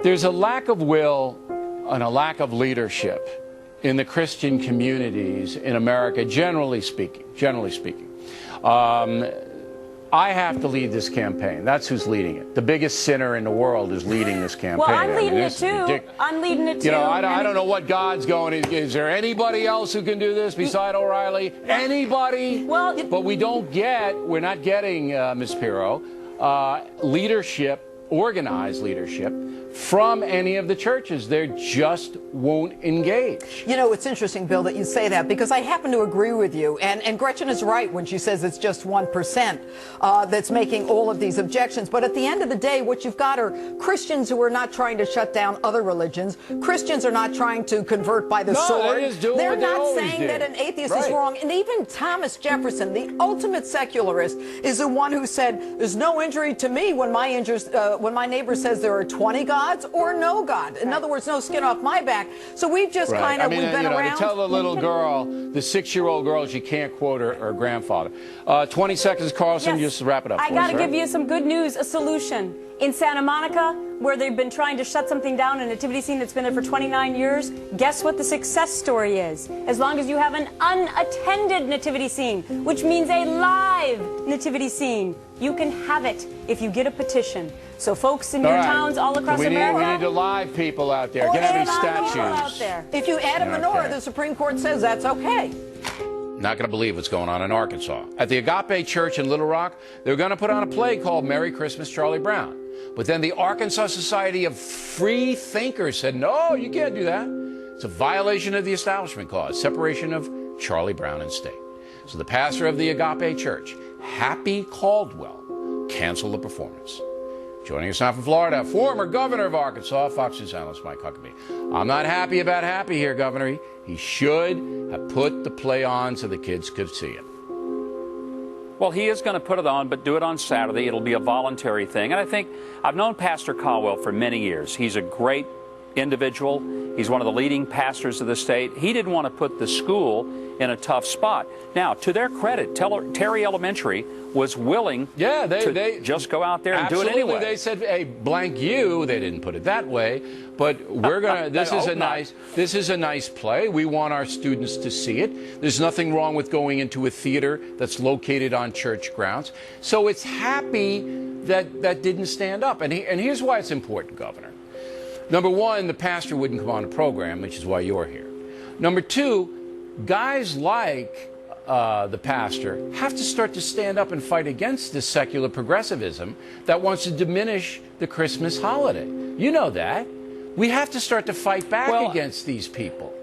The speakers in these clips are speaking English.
There's a lack of will and a lack of leadership in the Christian communities in America, generally speaking. I have to lead this campaign. That's who's leading it. The biggest sinner in the world is leading this campaign. Well, I'm leading it too. I'm leading it too. You know, I don't know what God's going. Is there anybody else who can do this beside O'Reilly? Anybody? Well, but we're not getting, Ms. Pirro, leadership, organized leadership from any of the churches. They just won't engage. You know, it's interesting, Bill, that you say that, because I happen to agree with you. And Gretchen is right when she says it's just 1% that's making all of these objections. But at the end of the day, what you've got are Christians who are not trying to shut down other religions. Christians are not trying to convert by the sword. They're not saying that an atheist is wrong. And even Thomas Jefferson, the ultimate secularist, is the one who said, there's no injury to me when my neighbor says there are 20 gods or no God. In other words, no skin off my back. So we've just kind of, we've been around. To tell the little girl, the 6-year-old girl, she can't quote her grandfather. 20 seconds, Carlson, just wrap it up. I got to give you some good news, a solution. In Santa Monica, where they've been trying to shut something down, a nativity scene that's been there for 29 years, guess what the success story is? As long as you have an unattended nativity scene, which means a live nativity scene, you can have it if you get a petition. So folks in your towns all across America, we need the live people out there. Get any statues. If you add a menorah, the Supreme Court says that's okay. Not going to believe what's going on in Arkansas. At the Agape Church in Little Rock, they're going to put on a play called Merry Christmas, Charlie Brown. But then the Arkansas Society of Free Thinkers said, no, you can't do that. It's a violation of the Establishment Clause, separation of Charlie Brown and state. So the pastor of the Agape Church, Happy Caldwell, canceled the performance. Joining us now from Florida, former governor of Arkansas, Fox News analyst Mike Huckabee. I'm not happy about Happy here, Governor. He should have put the play on so the kids could see it. Well, he is going to put it on, but do it on Saturday. It'll be a voluntary thing. And I think I've known Pastor Caldwell for many years. He's a great individual. He's one of the leading pastors of the state. He didn't want to put the school in a tough spot. Now, to their credit, Terry Elementary was willing to just go out there and do it anyway. They said, hey, blank you. They didn't put it that way. But we're going to, this is a nice play. We want our students to see it. There's nothing wrong with going into a theater that's located on church grounds. So it's Happy that didn't stand up. And here's why it's important, Governor. Number one, the pastor wouldn't come on the program, which is why you're here. Number two, guys like the pastor have to start to stand up and fight against this secular progressivism that wants to diminish the Christmas holiday. You know that. We have to start to fight back against these people.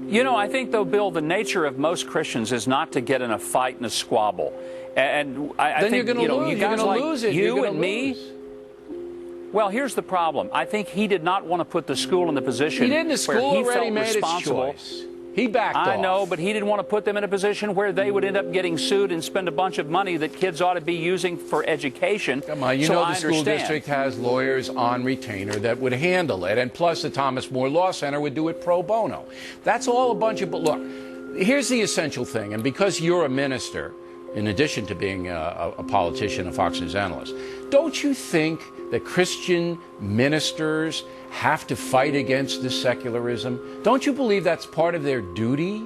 You know, I think, though, Bill, the nature of most Christians is not to get in a fight and a squabble. And I think, you're going to lose. You guys like lose it. You and me. Well, here's the problem. I think he did not want to put the school in the position where he felt responsible. He backed off. I know, but he didn't want to put them in a position where they would end up getting sued and spend a bunch of money that kids ought to be using for education. Come on, you know the school district has lawyers on retainer that would handle it, and plus the Thomas More Law Center would do it pro bono. That's all a bunch of... But look, here's the essential thing, and because you're a minister, in addition to being a politician, a Fox News analyst, don't you think that Christian ministers have to fight against this secularism? Don't you believe that's part of their duty?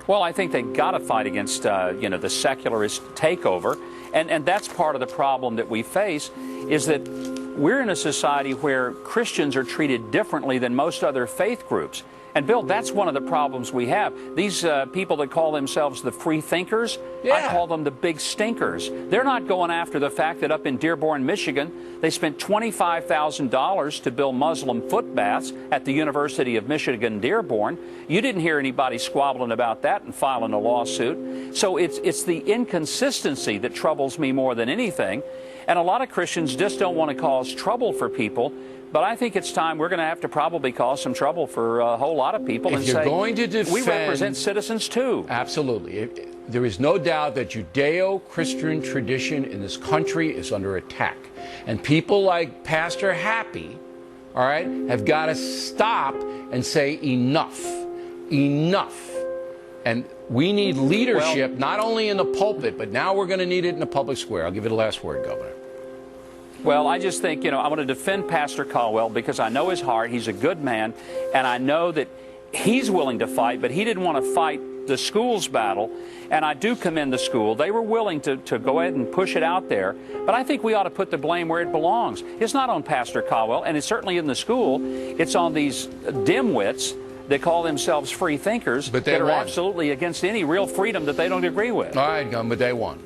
Well, I think they got to fight against, the secularist takeover. And that's part of the problem that we face, is that we're in a society where Christians are treated differently than most other faith groups. And, Bill, that's one of the problems we have. These people that call themselves the free thinkers, I call them the big stinkers. They're not going after the fact that up in Dearborn, Michigan, they spent $25,000 to build Muslim foot baths at the University of Michigan, Dearborn. You didn't hear anybody squabbling about that and filing a lawsuit. So it's the inconsistency that troubles me more than anything. And a lot of Christians just don't want to cause trouble for people. But I think it's time we're going to have to probably cause some trouble for a whole lot of people and say, we represent citizens too. Absolutely. There is no doubt that Judeo-Christian tradition in this country is under attack. And people like Pastor Happy, all right, have got to stop and say enough. Enough. And we need leadership, not only in the pulpit, but now we're going to need it in the public square. I'll give you the last word, Governor. Well, I just think, I want to defend Pastor Caldwell because I know his heart. He's a good man, and I know that he's willing to fight, but he didn't want to fight the school's battle, and I do commend the school. They were willing to go ahead and push it out there, but I think we ought to put the blame where it belongs. It's not on Pastor Caldwell, and it's certainly in the school. It's on these dimwits that call themselves free thinkers but they that are won. absolutely against any real freedom that they don't agree with. All right, but they won.